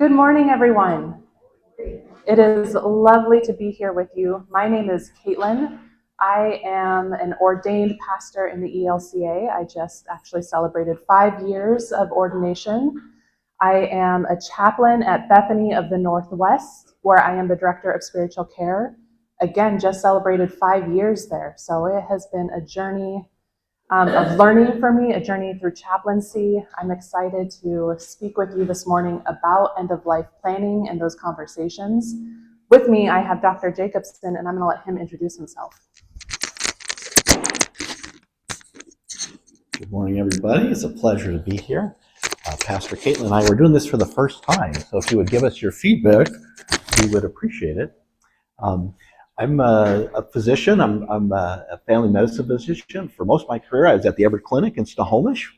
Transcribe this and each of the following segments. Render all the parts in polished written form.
Good morning, everyone. It is lovely to be here with you. My name is Caitlyn. I am an ordained pastor in the ELCA. I just actually celebrated 5 years of ordination. I am a chaplain at Bethany of the Northwest, where I am the director of spiritual care. Again, just celebrated 5 years there. So it has been a journey of learning for me, a journey through chaplaincy. I'm excited to speak with you this morning about end-of-life planning and those conversations. With me, I have Dr. Jacobson, and I'm going to let him introduce himself. Good morning, everybody. It's a pleasure to be here. Pastor Caitlyn and I were doing this for the first time, so if you would give us your feedback, we would appreciate it. I'm a physician. I'm a family medicine physician. For most of my career, I was at the Everett Clinic in Snohomish.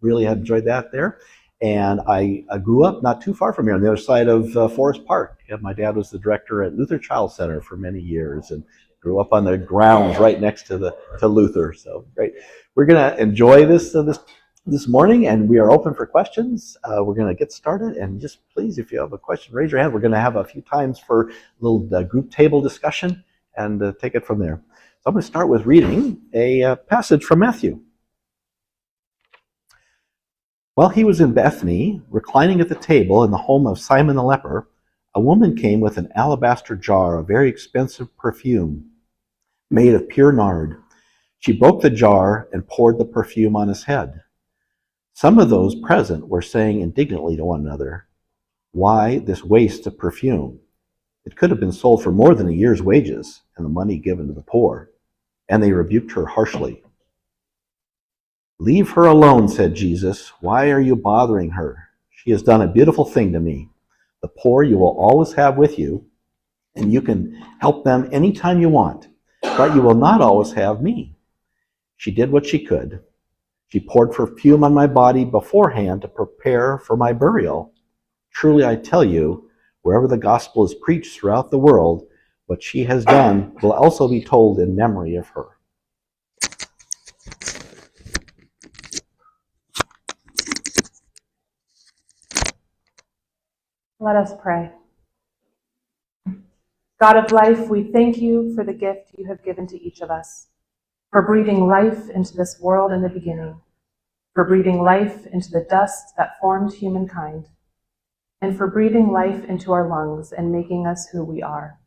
Really have enjoyed that there. And I grew up not too far from here on the other side of Forest Park. And my dad was the director at Luther Child Center for many years and grew up on the grounds right next to Luther. So great. We're going to enjoy this morning, and we are open for questions. We're going to get started, and just please, if you have a question, raise your hand. We're going to have a few times for a little group table discussion and take it from there. So I'm going to start with reading a passage from Matthew. While he was in Bethany, reclining at the table in the home of Simon the leper, a woman came with an alabaster jar of very expensive perfume made of pure nard. She broke the jar and poured the perfume on his head. Some of those present were saying indignantly to one another, "Why this waste of perfume? It could have been sold for more than a year's wages and the money given to the poor." And they rebuked her harshly. "Leave her alone," said Jesus. "Why are you bothering her? She has done a beautiful thing to me. The poor you will always have with you, and you can help them anytime you want, but you will not always have me. She did what she could. She poured perfume on my body beforehand to prepare for my burial. Truly I tell you, wherever the gospel is preached throughout the world, what she has done will also be told in memory of her." Let us pray. God of life, we thank you for the gift you have given to each of us, for breathing life into this world in the beginning, for breathing life into the dust that formed humankind, and for breathing life into our lungs and making us who we are.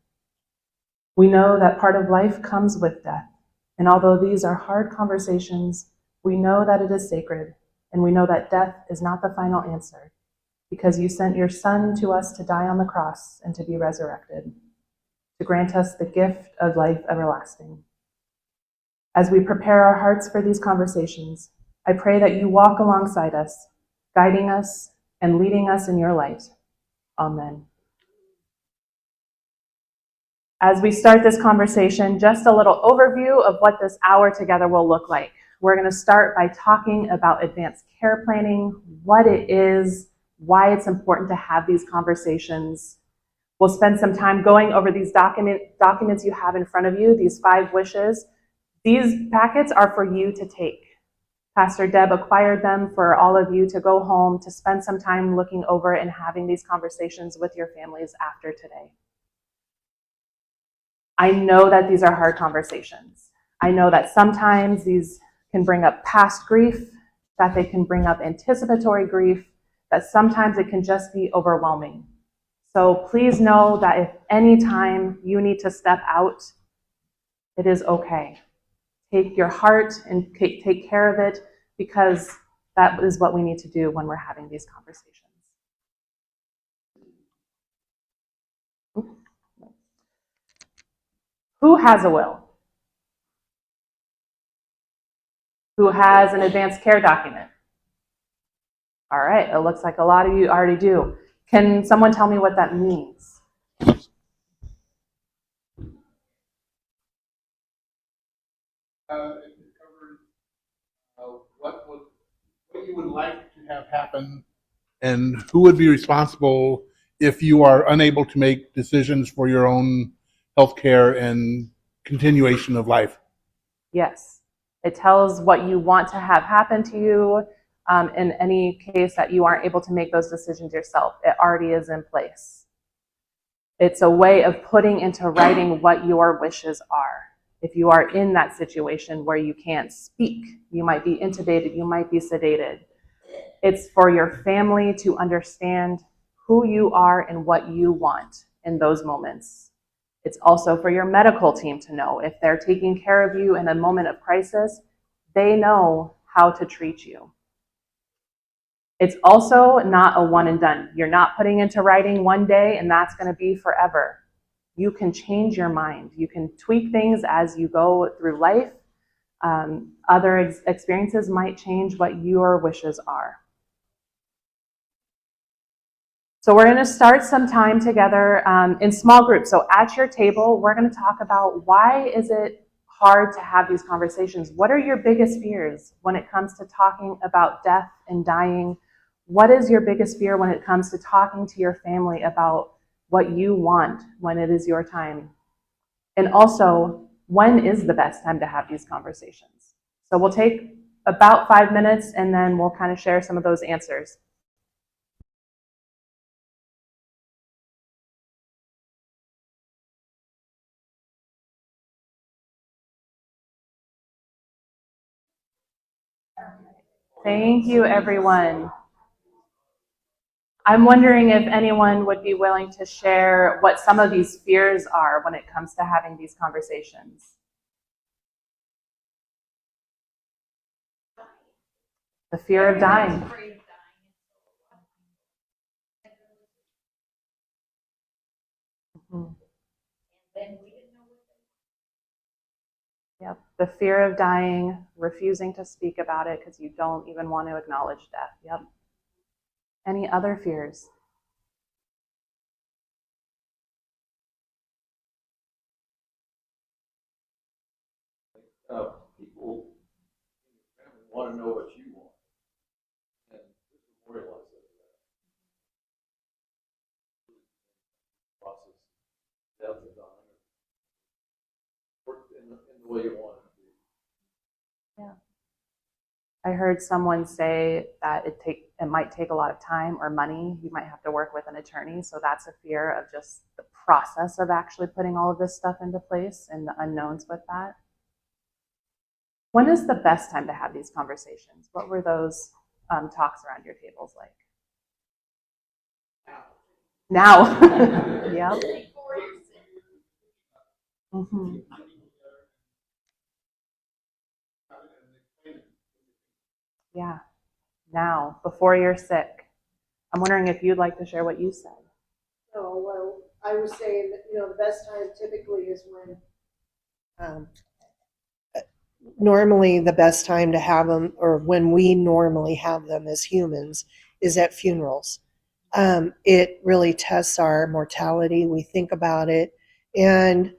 We know that part of life comes with death, and although these are hard conversations, we know that it is sacred, and we know that death is not the final answer, because you sent your Son to us to die on the cross and to be resurrected, to grant us the gift of life everlasting. As we prepare our hearts for these conversations, I pray that you walk alongside us, guiding us and leading us in your light. Amen. As we start this conversation, just a little overview of what this hour together will look like. We're going to start by talking about advanced care planning, what it is, why it's important to have these conversations. We'll spend some time going over these documents you have in front of you, these 5 wishes. These packets are for you to take. Pastor Deb acquired them for all of you to go home, to spend some time looking over and having these conversations with your families after today. I know that these are hard conversations. I know that sometimes these can bring up past grief, that they can bring up anticipatory grief, that sometimes it can just be overwhelming. So please know that if any time you need to step out, it is okay. Take your heart and take care of it, because that is what we need to do when we're having these conversations. Who has a will? Who has an advanced care document? All right, it looks like a lot of you already do. Can someone tell me what that means? It covers what you would like to have happen, and who would be responsible if you are unable to make decisions for your own health care and continuation of life. Yes. It tells what you want to have happen to you, in any case that you aren't able to make those decisions yourself. It already is in place. It's a way of putting into writing what your wishes are. If you are in that situation where you can't speak, you might be intubated, you might be sedated. It's for your family to understand who you are and what you want in those moments. It's also for your medical team to know if they're taking care of you in a moment of crisis, they know how to treat you. It's also not a one and done. You're not putting into writing one day and that's going to be forever. You can change your mind. You can tweak things as you go through life. Other experiences might change what your wishes are. So we're going to start some time together in small groups. So at your table, we're going to talk about why is it hard to have these conversations? What are your biggest fears when it comes to talking about death and dying? What is your biggest fear when it comes to talking to your family about what you want when it is your time? And also, when is the best time to have these conversations? So we'll take about 5 minutes and then we'll kind of share some of those answers. Thank you, everyone. I'm wondering if anyone would be willing to share what some of these fears are when it comes to having these conversations. The fear of dying. Mm-hmm. Yep. The fear of dying, refusing to speak about it because you don't even want to acknowledge death. Yep. Any other fears? People want to know what you want and memorialize it. Process death or dying, or in the way you want it to be. Yeah. I heard someone say that it might take a lot of time or money. You might have to work with an attorney. So that's a fear of just the process of actually putting all of this stuff into place and the unknowns with that. When is the best time to have these conversations? What were those talks around your tables like? Now. Yep. Mm-hmm. Yeah. Now, before you're sick. I'm wondering if you'd like to share what you said. Oh, well, I was saying that, the best time typically is when, normally the best time to have them, or when we normally have them as humans, is at funerals. It really tests our mortality. We think about it and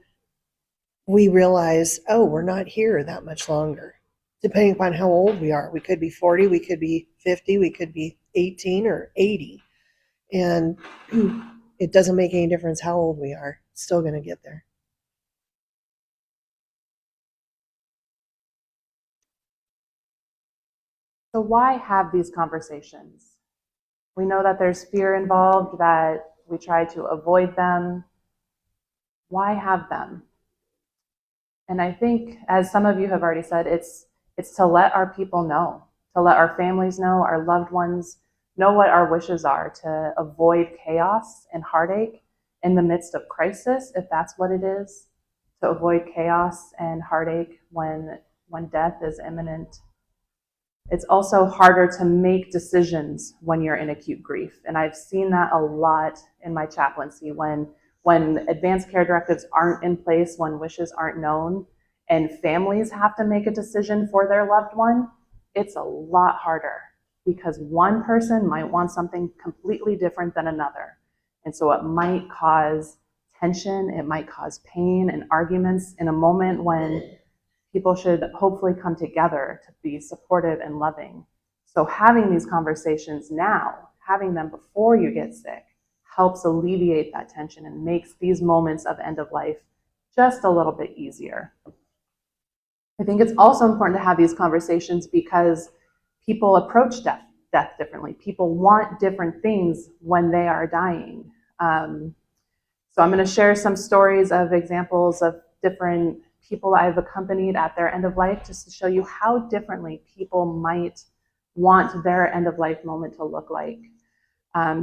we realize, oh, we're not here that much longer, depending upon how old we are. We could be 40, we could be 50, we could be 18 or 80. And it doesn't make any difference how old we are. It's still going to get there. So why have these conversations? We know that there's fear involved, that we try to avoid them. Why have them? And I think, as some of you have already said, it's to let our people know, to let our families know, our loved ones know what our wishes are, to avoid chaos and heartache in the midst of crisis, if that's what it is, to avoid chaos and heartache when death is imminent. It's also harder to make decisions when you're in acute grief. And I've seen that a lot in my chaplaincy when advanced care directives aren't in place, when wishes aren't known, and families have to make a decision for their loved one, it's a lot harder because one person might want something completely different than another. And so it might cause tension, it might cause pain and arguments in a moment when people should hopefully come together to be supportive and loving. So having these conversations now, having them before you get sick, helps alleviate that tension and makes these moments of end of life just a little bit easier. I think it's also important to have these conversations because people approach death death differently. People want different things when they are dying. So I'm going to share some stories of examples of different people I've accompanied at their end of life, just to show you how differently people might want their end of life moment to look like.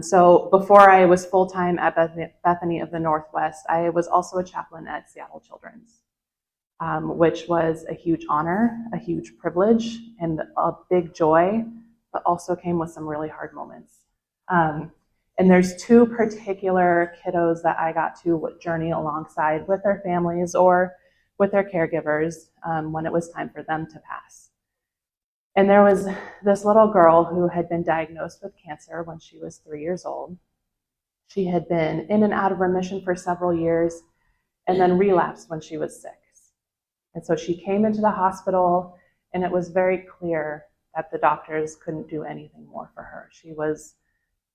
So before I was full-time at Bethany of the Northwest, I was also a chaplain at Seattle Children's, which was a huge honor, a huge privilege, and a big joy, but also came with some really hard moments. And there's two particular kiddos that I got to journey alongside with their families or with their caregivers when it was time for them to pass. And there was this little girl who had been diagnosed with cancer when she was 3 years old. She had been in and out of remission for several years and then relapsed when she was 6. And so she came into the hospital, and it was very clear that the doctors couldn't do anything more for her. She was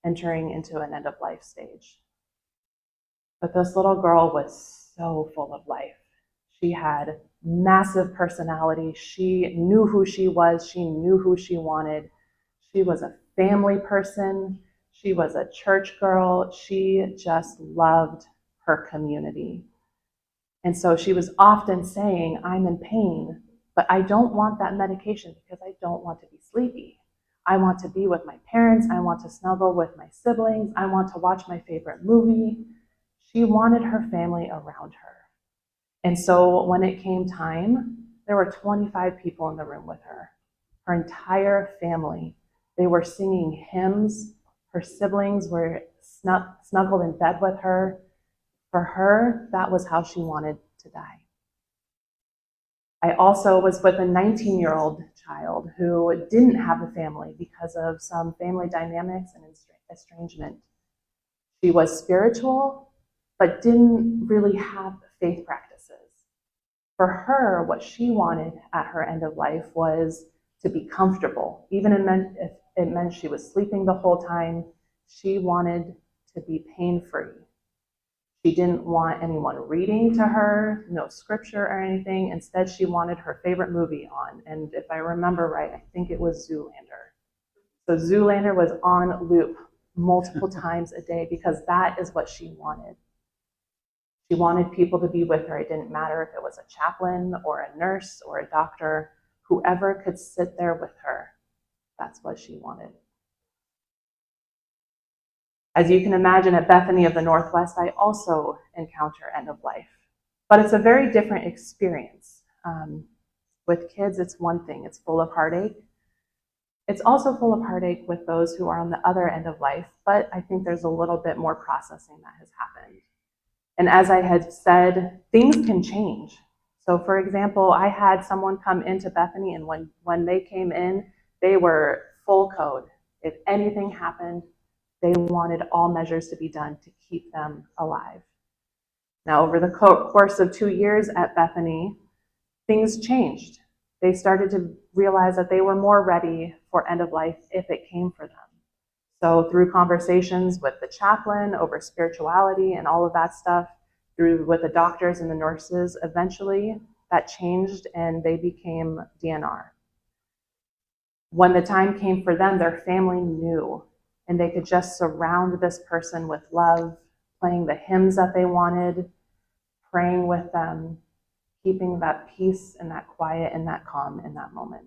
entering into an end-of-life stage. But this little girl was so full of life. She had massive personality. She knew who she was. She knew who she wanted. She was a family person. She was a church girl. She just loved her community. And so she was often saying, I'm in pain, but I don't want that medication because I don't want to be sleepy. I want to be with my parents. I want to snuggle with my siblings. I want to watch my favorite movie. She wanted her family around her. And so when it came time, there were 25 people in the room with her, her entire family. They were singing hymns. Her siblings were snuggled in bed with her. For her, that was how she wanted to die. I also was with a 19-year-old child who didn't have a family because of some family dynamics and estrangement. She was spiritual, but didn't really have faith practices. For her, what she wanted at her end of life was to be comfortable. Even if it meant she was sleeping the whole time, she wanted to be pain-free. She didn't want anyone reading to her, no scripture or anything. Instead, she wanted her favorite movie on. And if I remember right, I think it was Zoolander. So Zoolander was on loop multiple times a day because that is what she wanted. She wanted people to be with her. It didn't matter if it was a chaplain or a nurse or a doctor, whoever could sit there with her. That's what she wanted. As you can imagine, at Bethany of the Northwest, I also encounter end of life, but it's a very different experience. With kids, it's one thing. It's full of heartache. It's also full of heartache with those who are on the other end of life, but I think there's a little bit more processing that has happened. And as I had said, things can change. So for example, I had someone come into Bethany, and when they came in, they were full code. If anything happened, they wanted all measures to be done to keep them alive. Now, over the course of 2 years at Bethany, things changed. They started to realize that they were more ready for end of life if it came for them. So through conversations with the chaplain over spirituality and all of that stuff, with the doctors and the nurses, eventually that changed and they became DNR. When the time came for them, their family knew, and they could just surround this person with love, playing the hymns that they wanted, praying with them, keeping that peace and that quiet and that calm in that moment.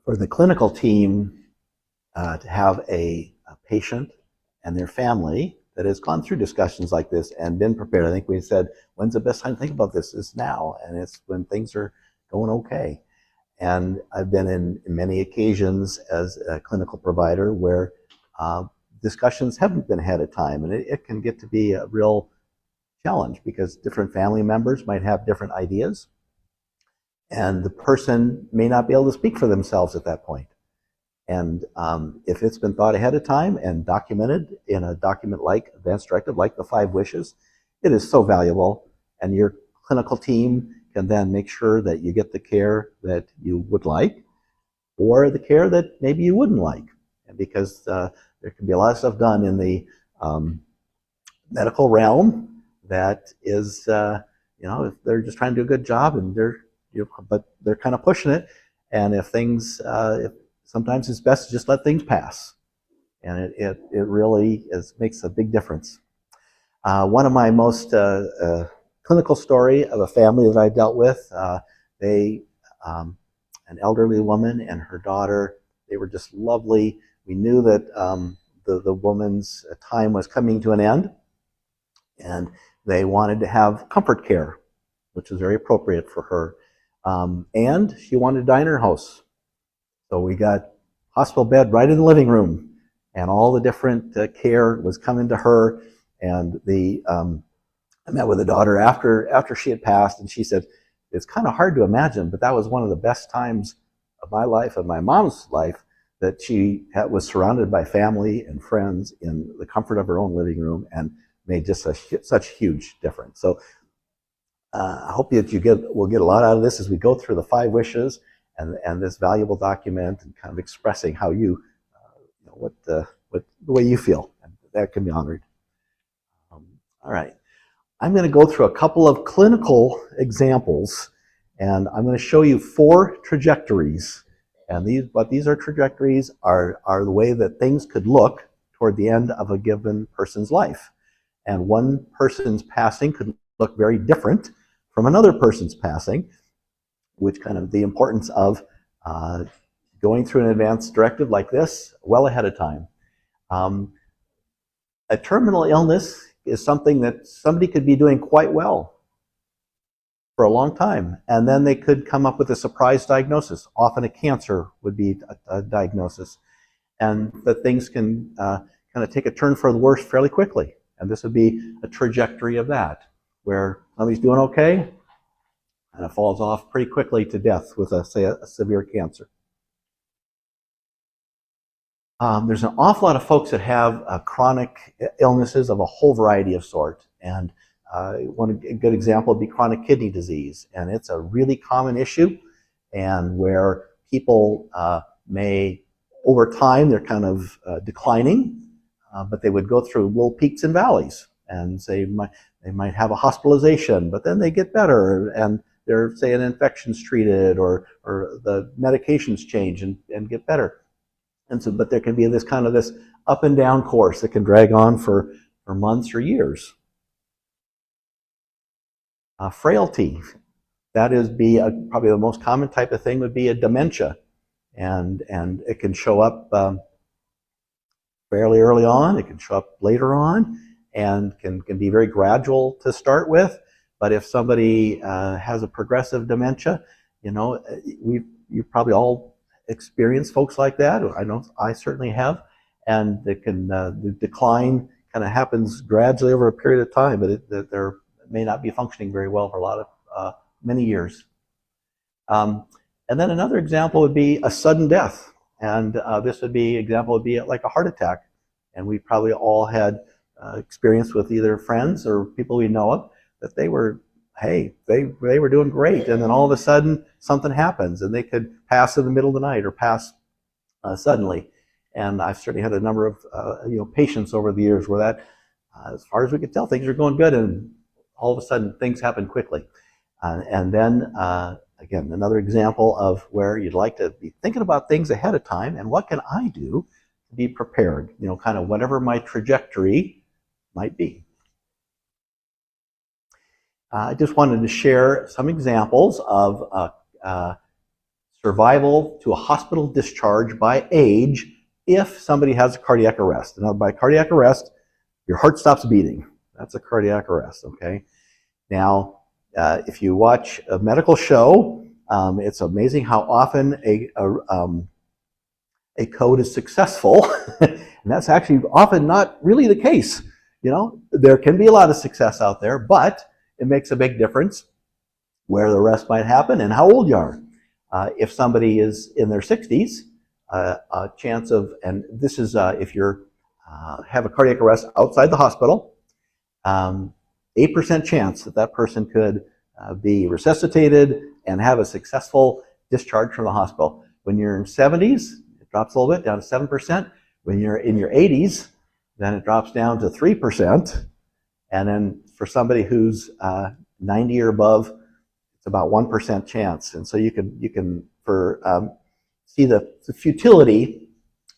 For the clinical team to have a patient and their family that has gone through discussions like this and been prepared. I think we said, when's the best time to think about this? Is now, and it's when things are going okay. And I've been in many occasions as a clinical provider where discussions haven't been ahead of time, and it can get to be a real challenge because different family members might have different ideas, and the person may not be able to speak for themselves at that point. And if it's been thought ahead of time and documented in a document like advance directive, like the 5 wishes, it is so valuable. And your clinical team can then make sure that you get the care that you would like, or the care that maybe you wouldn't like. And because there can be a lot of stuff done in the medical realm that is, if they're just trying to do a good job and but they're kind of pushing it. And if sometimes it's best to just let things pass. And it really makes a big difference. One of my most clinical story of a family that I dealt with, an elderly woman and her daughter, they were just lovely. We knew that the woman's time was coming to an end, and they wanted to have comfort care, which was very appropriate for her. And she wanted to die in her house. So we got hospital bed right in the living room, and all the different care was coming to her. And I met with the daughter after she had passed, and she said, it's kind of hard to imagine, but that was one of the best times of my life and my mom's life, that she was surrounded by family and friends in the comfort of her own living room, and made just such a huge difference. So I hope that we'll get a lot out of this as we go through the 5 wishes and this valuable document, and kind of expressing how what the way you feel. That can be honored. All right. I'm going to go through a couple of clinical examples, and I'm going to show you 4 trajectories. And these are trajectories are the way that things could look toward the end of a given person's life. And one person's passing could look very different from another person's passing, which kind of the importance of going through an advanced directive like this well ahead of time. A terminal illness is something that somebody could be doing quite well for a long time, and then they could come up with a surprise diagnosis. Often a cancer would be a diagnosis, and that things can kind of take a turn for the worse fairly quickly. And this would be a trajectory of that, where somebody's doing okay, and it falls off pretty quickly to death with, say, a severe cancer. There's an awful lot of folks that have chronic illnesses of a whole variety of sort. And one good example would be chronic kidney disease. And it's a really common issue, and where people may, over time, they're kind of declining, but they would go through little peaks and valleys. And say they might have a hospitalization, but then they get better, and they're, say, an infection's treated, or the medications change and get better. And so, but there can be this kind of this up and down course that can drag on for months or years. Frailty, that is probably the most common type of thing would be a dementia, and it can show up fairly early on. It can show up later on, and can be very gradual to start with. But if somebody has a progressive dementia, you've probably all experienced folks like that. I know I certainly have, and the decline kind of happens gradually over a period of time, but they may not be functioning very well for many years. And then another example would be a sudden death, and this would be like a heart attack, and we probably all had experience with either friends or people we know of that they were doing great, and then all of a sudden something happens, and they could pass in the middle of the night or pass suddenly. And I've certainly had a number of patients over the years where that, as far as we could tell, things are going good, and all of a sudden things happen quickly. And then again, another example of where you'd like to be thinking about things ahead of time, and what can I do to be prepared? Kind of whatever my trajectory might be. I just wanted to share some examples of survival to a hospital discharge by age if somebody has a cardiac arrest. Now, by cardiac arrest, your heart stops beating. That's a cardiac arrest, okay? Now, if you watch a medical show, it's amazing how often a code is successful, and that's actually often not really the case. There can be a lot of success out there, but it makes a big difference where the rest might happen and how old you are. If somebody is in their 60s, a chance of, and this is if you have a cardiac arrest outside the hospital, 8% chance that person could be resuscitated and have a successful discharge from the hospital. When you're in 70s, it drops a little bit down to 7%. When you're in your 80s, then it drops down to 3%. And then for somebody who's 90 or above, it's about 1% chance. And so you can see the futility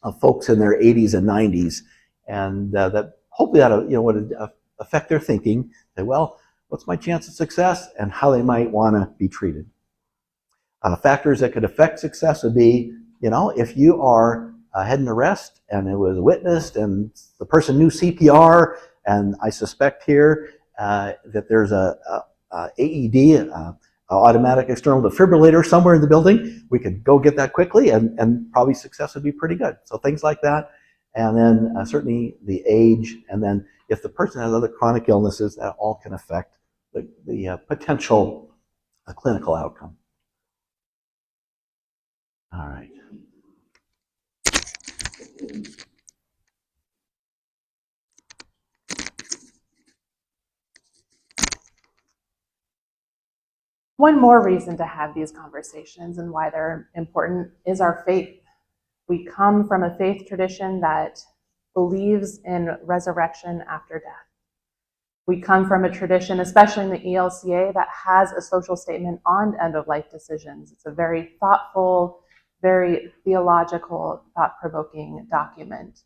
of folks in their 80s and 90s, and that hopefully that would affect their thinking. Say, well, what's my chance of success, and how they might want to be treated. Factors that could affect success would be, if you are heading to rest and it was witnessed and the person knew CPR, and I suspect here that there's a AED, automatic external defibrillator somewhere in the building, we could go get that quickly, and probably success would be pretty good. So things like that. And then certainly the age, and then if the person has other chronic illnesses, that all can affect the potential clinical outcome. All right. One more reason to have these conversations and why they're important is our faith. We come from a faith tradition that believes in resurrection after death. We come from a tradition, especially in the ELCA, that has a social statement on end-of-life decisions. It's a very thoughtful, very theological, thought-provoking document.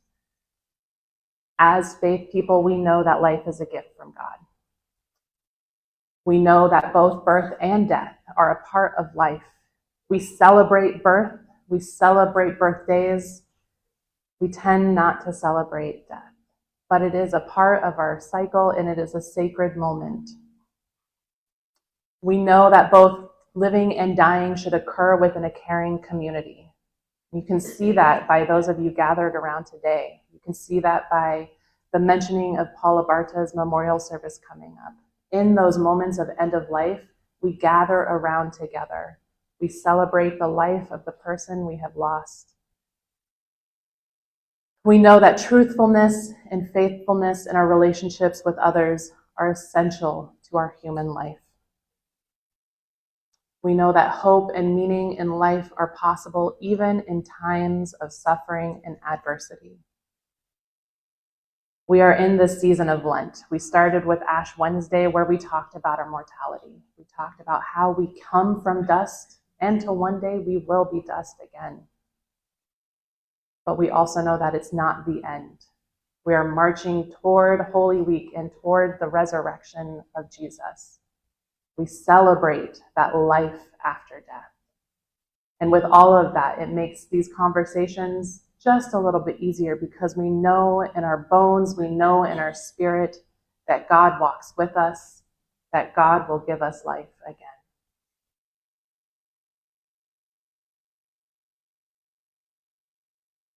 As faith people, we know that life is a gift from God. We know that both birth and death are a part of life. We celebrate birth. We celebrate birthdays. We tend not to celebrate death. But it is a part of our cycle, and it is a sacred moment. We know that both living and dying should occur within a caring community. You can see that by those of you gathered around today. You can see that by the mentioning of Paula Barta's memorial service coming up. In those moments of end of life, we gather around together. We celebrate the life of the person we have lost. We know that truthfulness and faithfulness in our relationships with others are essential to our human life. We know that hope and meaning in life are possible even in times of suffering and adversity. We are in this season of Lent. We started with Ash Wednesday, where we talked about our mortality. We talked about how we come from dust, and till one day we will be dust again. But we also know that it's not the end. We are marching toward Holy Week and toward the resurrection of Jesus. We celebrate that life after death. And with all of that, it makes these conversations just a little bit easier, because we know in our bones, we know in our spirit that God walks with us, that God will give us life again.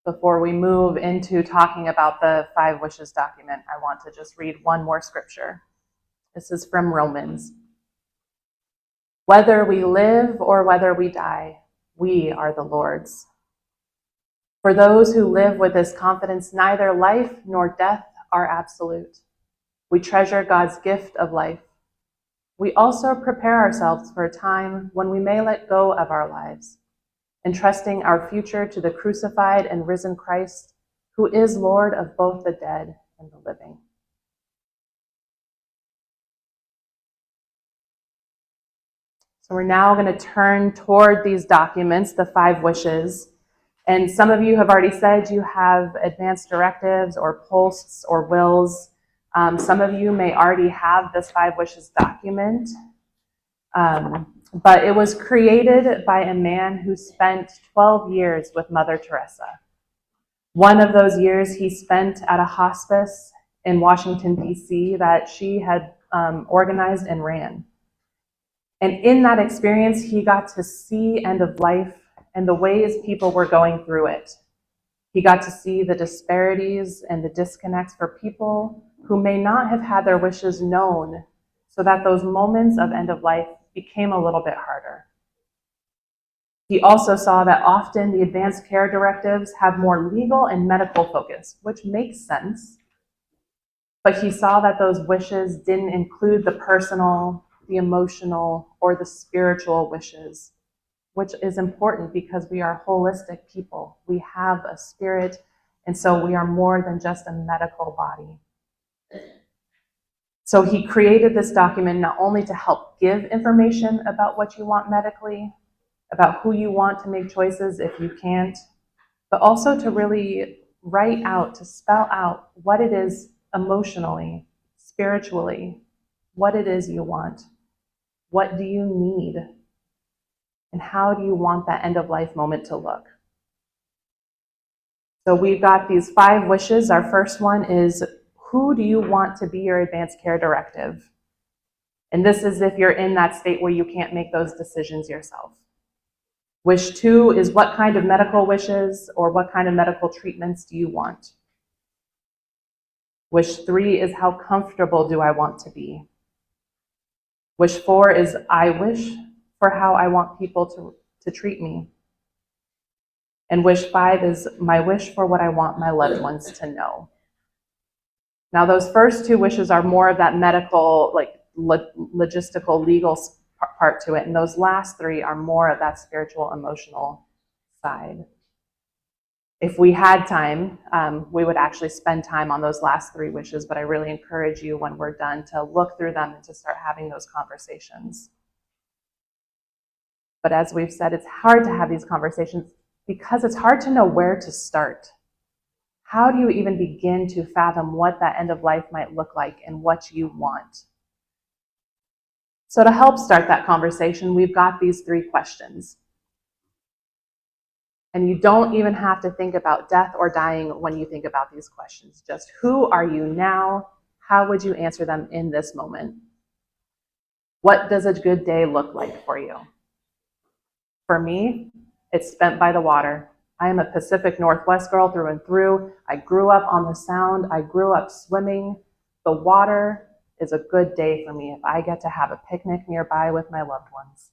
Before we move into talking about the 5 wishes document, I want to just read one more scripture. This is from Romans. Whether we live or whether we die, we are the Lord's. For those who live with this confidence, neither life nor death are absolute. We treasure God's gift of life. We also prepare ourselves for a time when we may let go of our lives, entrusting our future to the crucified and risen Christ, who is Lord of both the dead and the living. So we're now going to turn toward these documents, the 5 wishes. And some of you have already said you have advanced directives or posts or wills. Some of you may already have this 5 wishes document. But it was created by a man who spent 12 years with Mother Teresa. One of those years he spent at a hospice in Washington, D.C. that she had organized and ran. And in that experience, he got to see end of life and the ways people were going through it. He got to see the disparities and the disconnects for people who may not have had their wishes known, so that those moments of end of life became a little bit harder. He also saw that often the advanced care directives have more legal and medical focus, which makes sense. But he saw that those wishes didn't include the personal, the emotional, or the spiritual wishes, which is important because we are holistic people. We have a spirit And so we are more than just a medical body. So he created this document not only to help give information about what you want medically, about who you want to make choices if you can't, but also to really write out, to spell out what it is emotionally, spiritually, what it is you want. What do you need? And how do you want that end of life moment to look? So we've got these 5 wishes. Our first one is, who do you want to be your advanced care directive? And this is if you're in that state where you can't make those decisions yourself. Wish 2 is, what kind of medical wishes or what kind of medical treatments do you want? Wish 3 is, how comfortable do I want to be? Wish 4 is, I wish for how I want people to treat me. And wish 5 is, my wish for what I want my loved ones to know. Now, those first 2 wishes are more of that medical, like logistical, legal part to it. And those last 3 are more of that spiritual, emotional side. If we had time, we would actually spend time on those last 3 wishes, but I really encourage you when we're done to look through them and to start having those conversations. But as we've said, it's hard to have these conversations because it's hard to know where to start. How do you even begin to fathom what that end of life might look like and what you want? So to help start that conversation, we've got these 3 questions. And you don't even have to think about death or dying when you think about these questions. Just, who are you now? How would you answer them in this moment? What does a good day look like for you? For me, it's spent by the water. I am a Pacific Northwest girl through and through. I grew up on the Sound. I grew up swimming. The water is a good day for me if I get to have a picnic nearby with my loved ones.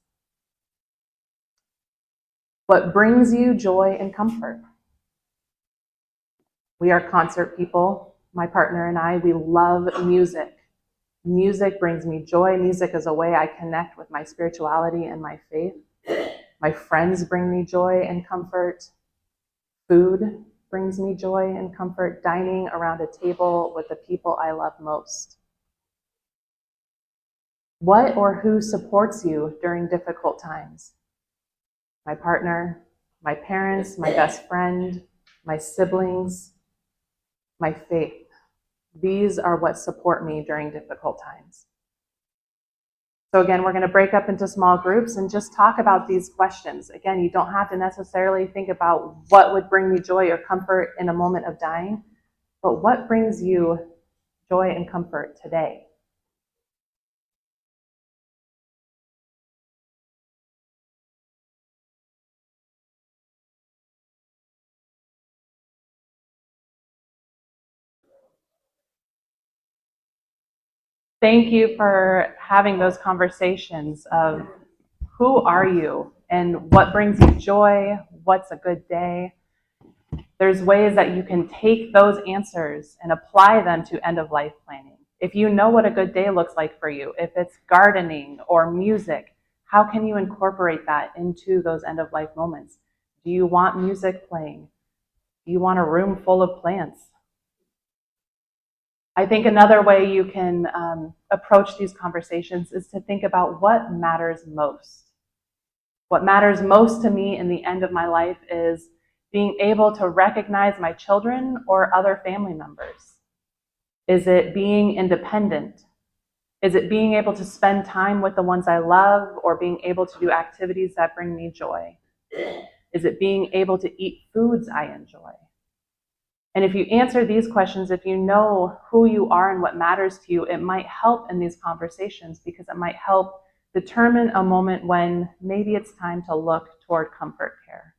What brings you joy and comfort? We are concert people. My partner and I, we love music. Music brings me joy. Music is a way I connect with my spirituality and my faith. My friends bring me joy and comfort. Food brings me joy and comfort. Dining around a table with the people I love most. What or who supports you during difficult times? My partner, my parents, my best friend, my siblings, my faith. These are what support me during difficult times. So again, we're going to break up into small groups and just talk about these questions. Again, you don't have to necessarily think about what would bring me joy or comfort in a moment of dying, but what brings you joy and comfort today? Thank you for having those conversations of who are you and what brings you joy, what's a good day. There's ways that you can take those answers and apply them to end-of-life planning. If you know what a good day looks like for you, if it's gardening or music, how can you incorporate that into those end-of-life moments? Do you want music playing? Do you want a room full of plants? I think another way you can approach these conversations is to think about what matters most. What matters most to me in the end of my life is being able to recognize my children or other family members. Is it being independent? Is it being able to spend time with the ones I love or being able to do activities that bring me joy? Is it being able to eat foods I enjoy? And if you answer these questions, if you know who you are and what matters to you, it might help in these conversations because it might help determine a moment when maybe it's time to look toward comfort care.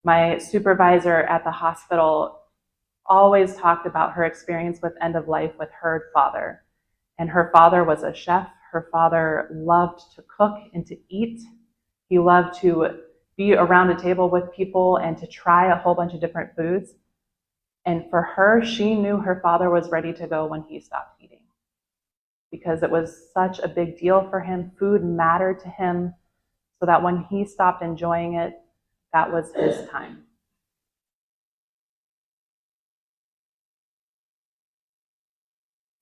My supervisor at the hospital always talked about her experience with end of life with her father. And her father was a chef. Her father loved to cook and to eat. He loved to be around a table with people and to try a whole bunch of different foods. And for her, she knew her father was ready to go when he stopped eating because it was such a big deal for him. Food mattered to him so that when he stopped enjoying it, that was his time.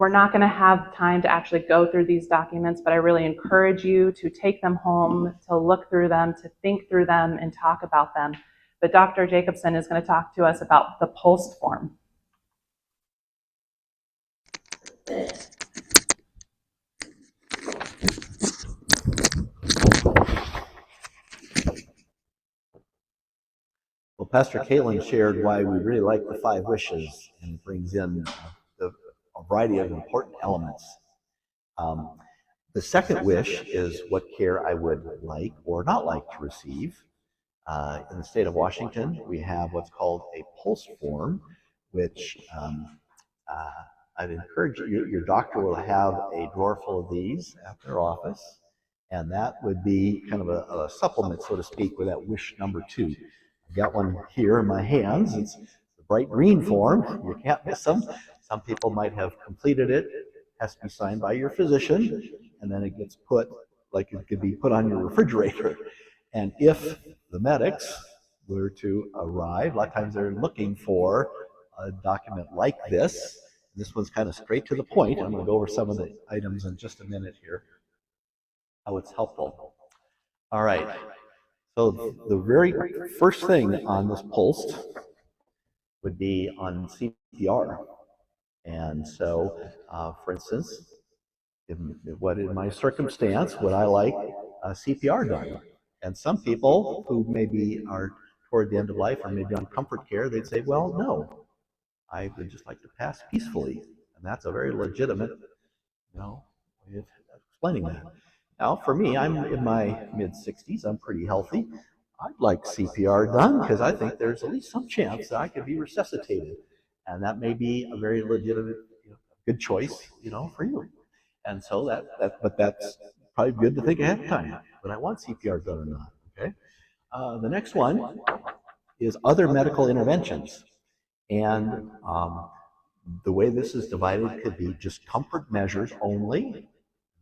We're not going to have time to actually go through these documents, but I really encourage you to take them home, to look through them, to think through them, and talk about them. But Dr. Jacobson is going to talk to us about the POST form. Well, Pastor Caitlyn shared why we really like the 5 wishes, and it brings in a variety of important elements. The second wish is what care I would like or not like to receive. In the state of Washington, we have what's called a POST form, which uh, I'd encourage you, your doctor will have a drawer full of these at their office, and that would be kind of a supplement, so to speak, with that wish number 2. I've got one here in my hands. It's the bright green form. You can't miss them. Some people might have completed it. It has to be signed by your physician, and then it gets put, like it could be put on your refrigerator. And if the medics were to arrive, a lot of times they're looking for a document like this. This one's kind of straight to the point. I'm going to go over some of the items in just a minute here, how it's helpful. All right. So the very first thing on this POST would be on CPR. And so, for instance, in my circumstance would I like CPR done? And some people who maybe are toward the end of life or maybe on comfort care, they'd say, well, no, I would just like to pass peacefully. And that's a very legitimate, way of explaining that. Now, for me, I'm in my mid-60s. I'm pretty healthy. I'd like CPR done because I think there's at least some chance that I could be resuscitated. And that may be a very legitimate, good choice, for you. And so but that's probably good to think ahead of time. But I want CPR done or not, okay? The next one is other medical interventions. And the way this is divided could be just comfort measures only.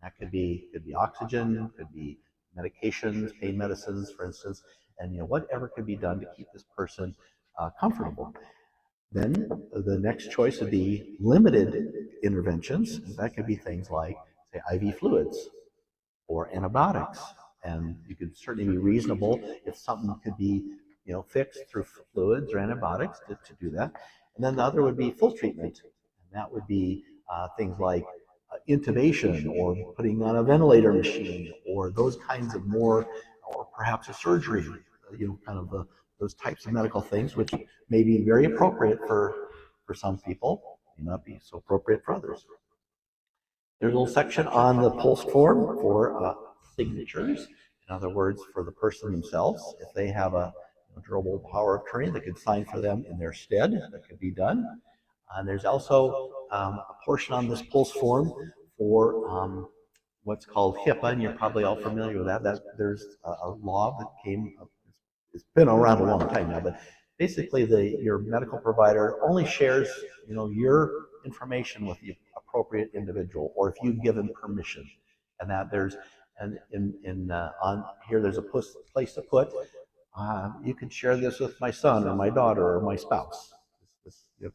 That could be oxygen, could be medications, pain medicines, for instance, and whatever could be done to keep this person comfortable. Then the next choice would be limited interventions. That could be things like, say, IV fluids or antibiotics. And you could certainly be reasonable if something could be, fixed through fluids or antibiotics to do that. And then the other would be full treatment. And that would be things like intubation or putting on a ventilator machine or those kinds of more, or perhaps a surgery, kind of those types of medical things, which may be very appropriate for some people, may not be so appropriate for others. There's a little section on the POST form for signatures. In other words, for the person themselves, if they have a durable power of attorney that could sign for them in their stead, that could be done. And there's also a portion on this POST form for what's called HIPAA, and you're probably all familiar with that. There's a law that came up. It's been around a long time now, but basically your medical provider only shares your information with the appropriate individual, or if you've given permission. And that on here there's a place to put you can share this with my son or my daughter or my spouse.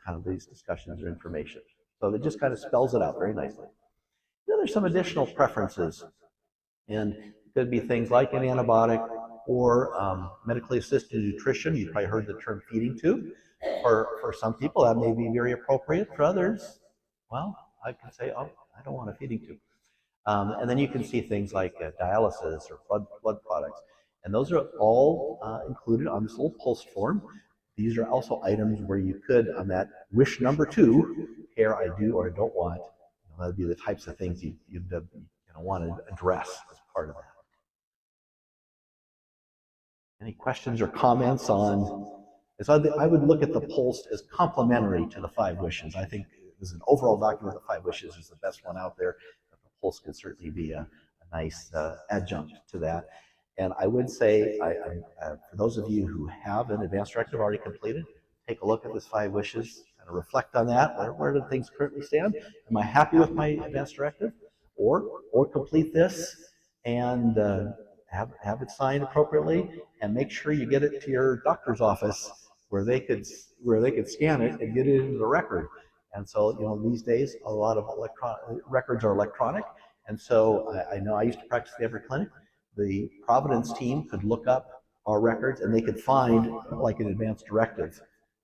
Kind of these discussions or information. So it just kind of spells it out very nicely. Then there's some additional preferences, and it could be things like an antibiotic or medically assisted nutrition. You probably heard the term feeding tube. For some people, that may be very appropriate. For others, well, I can say, oh, I don't want a feeding tube. And then you can see things like dialysis or blood products. And those are all included on this little POST form. These are also items where you could, on that wish number 2, care I do or I don't want, that would be the types of things you'd want to address as part of that. Any questions or comments on? So I would look at the POST as complementary to the 5 wishes. I think as an overall document, the 5 wishes is the best one out there. The POST could certainly be a nice adjunct to that. And I would say, for those of you who have an advanced directive already completed, take a look at this 5 wishes, kind of reflect on that. Where do things currently stand? Am I happy with my advanced directive? Or complete this and have it signed appropriately, and make sure you get it to your doctor's office where they could scan it and get it into the record. And so, these days, a lot of records are electronic. And so I know I used to practice at every clinic. The Providence team could look up our records and they could find like an advanced directive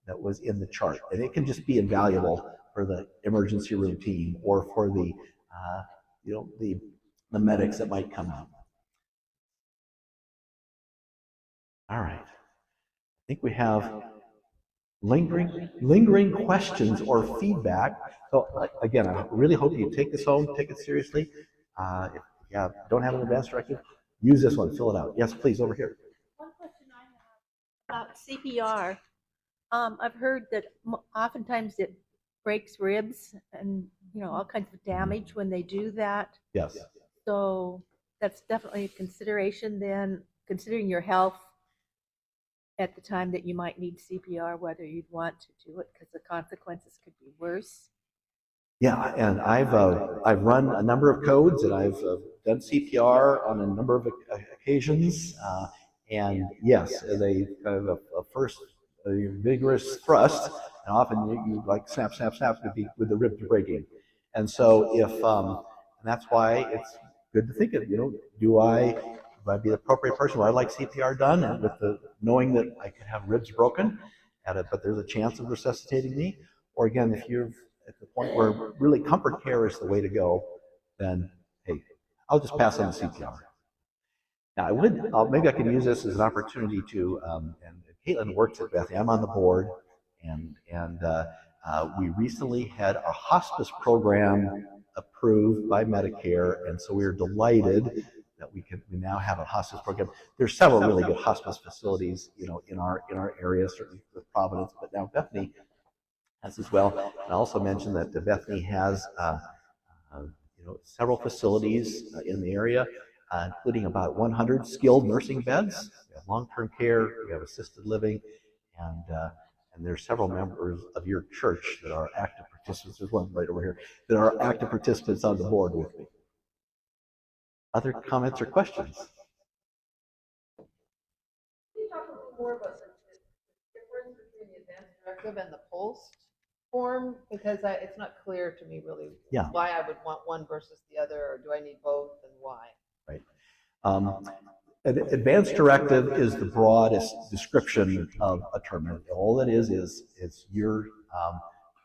that was in the chart. And it can just be invaluable for the emergency room team or for the, the medics that might come out. All right. I think we have lingering questions or feedback. So again, I really hope you take this home, take it seriously. If you don't have an advanced directive, use this one, fill it out. Yes, please, over here. One question I have about CPR. I've heard that oftentimes it breaks ribs and all kinds of damage when they do that. Yes. So that's definitely a consideration then, considering your health at the time that you might need CPR, whether you'd want to do it because the consequences could be worse. Yeah, and I've run a number of codes and I've done CPR on a number of occasions. And yes, they have a first vigorous thrust, and often you like snap with the ribs breaking. And so and that's why it's good to think of, do I be the appropriate person? Would I like CPR done, and with the knowing that I could have ribs broken, but there's a chance of resuscitating me? Or again, if you're at the point where really comfort care is the way to go, then hey, I'll just pass on the CPR. Now maybe I can use this as an opportunity to, and Caitlyn works at Bethany. I'm on the board, and we recently had a hospice program approved by Medicare, and so we are delighted that we now have a hospice program. There's several really good hospice facilities, in our area, certainly with Providence, but now Bethany has as well. And I also mentioned that Bethany has several facilities in the area, including about 100 skilled nursing beds. We have long-term care, we have assisted living, and there are several members of your church that are active participants. There's one right over here that are active participants on the board with me. Other comments or questions? Can you talk a little more about the difference between the advanced directive and the pulsed form? Because it's not clear to me really why I would want one versus the other, or do I need both, and why? Right. An advanced directive is the broadest description of a term. All it is it's your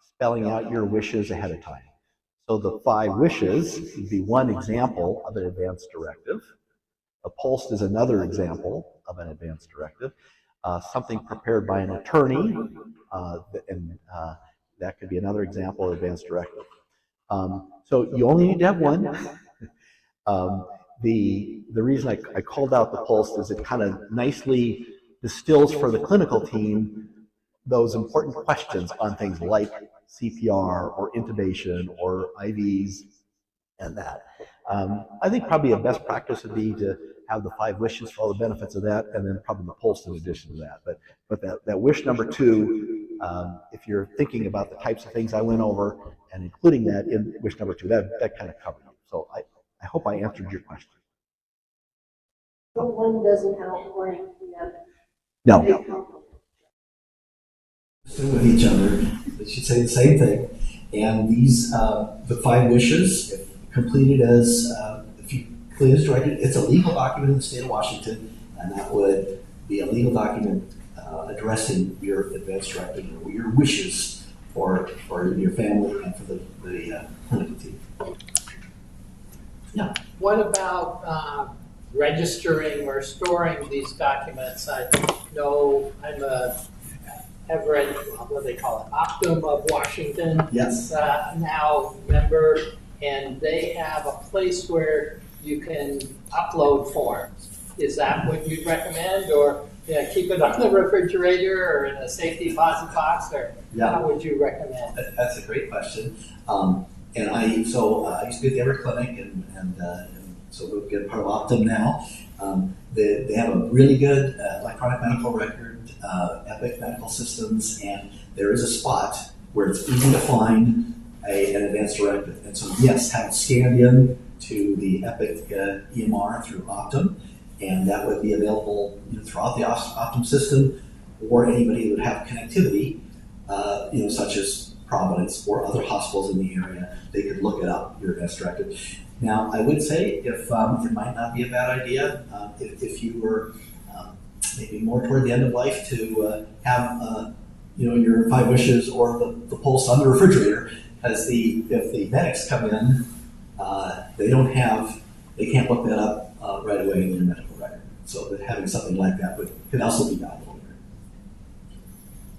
spelling out your wishes ahead of time. So the 5 wishes would be one example of an advanced directive. A pulsed is another example of an advanced directive. Something prepared by an attorney, and that could be another example of advanced directive. So you only need to have one. The reason I called out the pulsed is it kind of nicely distills for the clinical team those important questions on things like CPR or intubation or IVs and that. I think probably a best practice would be to have the 5 wishes for all the benefits of that, and then probably the pulse in addition to that. But that wish number 2, if you're thinking about the types of things I went over and including that in wish number 2, that kind of covered it. So I hope I answered your question. So one doesn't outrank the other. No. With each other, they should say the same thing. And these, the 5 wishes, if completed as, if you complete as directed, it's a legal document in the state of Washington, and that would be a legal document addressing your advanced directive or your wishes for your family and for the clinical team. Yeah. What about registering or storing these documents? I know have read what they call it, Optum of Washington. Yes. Now member, and they have a place where you can upload forms. Is that what you'd recommend, or keep it on the refrigerator or in a safety deposit box, or how would you recommend? That's a great question. And I used to be at the Everett Clinic, and so we've been part of Optum now. They have a really good electronic medical record, Epic medical systems, and there is a spot where it's easy to find an advanced directive. And so yes, have it scanned in to the Epic EMR through Optum, and that would be available throughout the Optum system, or anybody who would have connectivity, such as Providence or other hospitals in the area, they could look it up, your advance directive. Now, I would say if it might not be a bad idea if you were maybe more toward the end of life to have your 5 wishes or the pulse on the refrigerator, because if the medics come in, they can't look that up right away in your medical record. So that having something like that could also be valuable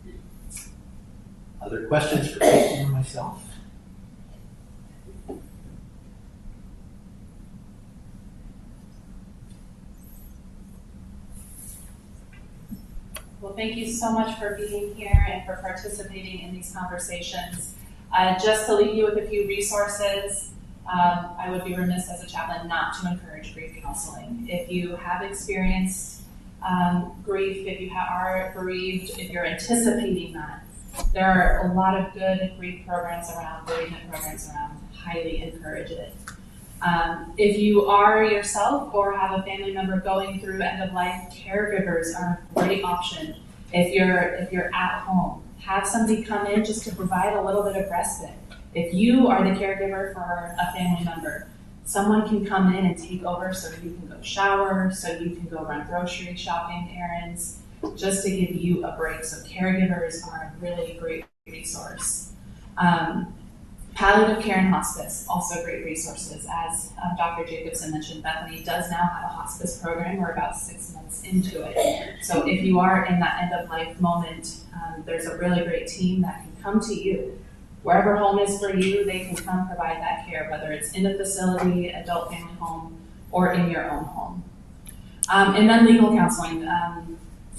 here. Other questions for Caitlyn or myself? Well, thank you so much for being here and for participating in these conversations. Just to leave you with a few resources, I would be remiss as a chaplain not to encourage grief counseling. If you have experienced grief, if you are bereaved, if you're anticipating that, there are a lot of good grief programs around, bereavement programs around. Highly encourage it. If you are yourself or have a family member going through end of life, caregivers are a great option. If you're at home, have somebody come in just to provide a little bit of respite. If you are the caregiver for a family member, someone can come in and take over so you can go shower, so you can go run grocery shopping errands, just to give you a break. So caregivers are a really great resource. Palliative care and hospice, also great resources. As Dr. Jacobson mentioned, Bethany does now have a hospice program. We're about 6 months into it. So if you are in that end of life moment, there's a really great team that can come to you. Wherever home is for you, they can come provide that care, whether it's in a facility, adult family home, or in your own home. And then legal counseling.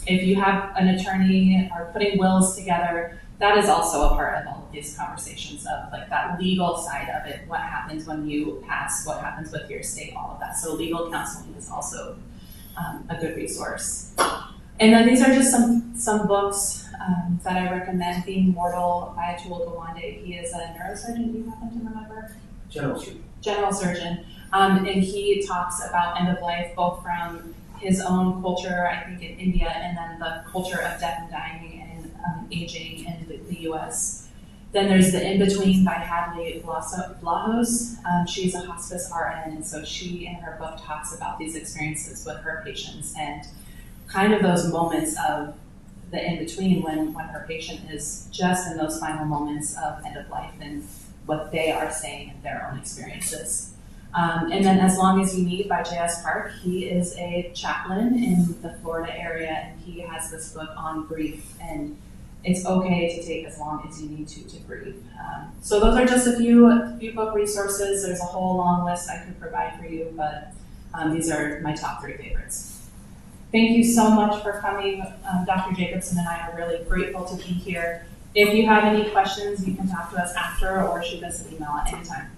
If you have an attorney or putting wills together, that is also a part of all of these conversations of like that legal side of it. What happens when you pass? What happens with your estate? All of that. So legal counseling is also a good resource. And then these are just some books that I recommend. Being Mortal by Atul Gawande. He is a neurosurgeon. Do you happen to remember? General surgeon. And he talks about end of life both from his own culture, I think in India, and then the culture of death and dying and aging in the U.S. Then there's The In-Between by Hadley Blahos. She's a hospice RN, and so she in her book talks about these experiences with her patients and kind of those moments of the in-between when her patient is just in those final moments of end of life and what they are saying in their own experiences. And then As Long as You Need by J.S. Park. He is a chaplain in the Florida area, and he has this book on grief, and it's okay to take as long as you need to grieve. So those are just a few book resources. There's a whole long list I could provide for you, but these are my top 3 favorites. Thank you so much for coming. Dr. Jacobson and I are really grateful to be here. If you have any questions, you can talk to us after or shoot us an email at any time.